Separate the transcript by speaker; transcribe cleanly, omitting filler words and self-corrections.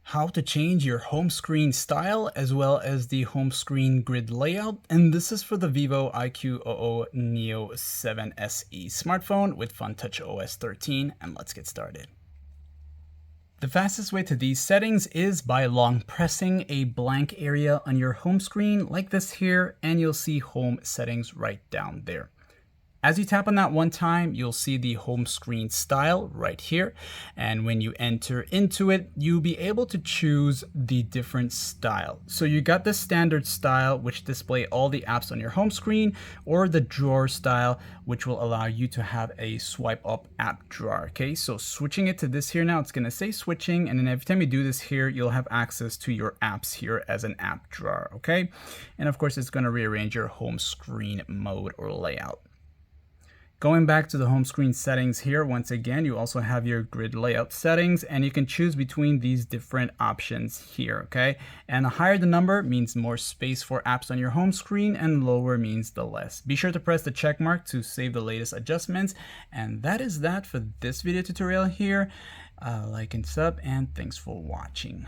Speaker 1: how to change your home screen style as well as the home screen grid layout. And this is for the Vivo Iqoo Neo 7 SE smartphone with FunTouch OS 13. And let's get started. The fastest way to these settings is by long pressing a blank area on your home screen like this here, and you'll see home settings right down there. As you tap on that one time, you'll see the home screen style right here. And when you enter into it, you'll be able to choose the different style. So you got the standard style, which display all the apps on your home screen, or the drawer style, which will allow you to have a swipe up app drawer. Okay, so switching it to this here now, it's gonna say switching. And then every time you do this here, you'll have access to your apps here as an app drawer. Okay, and of course, it's gonna rearrange your home screen mode or layout. Going back to the home screen settings here, once again, you also have your grid layout settings, and you can choose between these different options here, okay? And the higher the number means more space for apps on your home screen, and lower means the less. Be sure to press the check mark to save the latest adjustments. And that is that for this video tutorial here. Like and sub, and thanks for watching.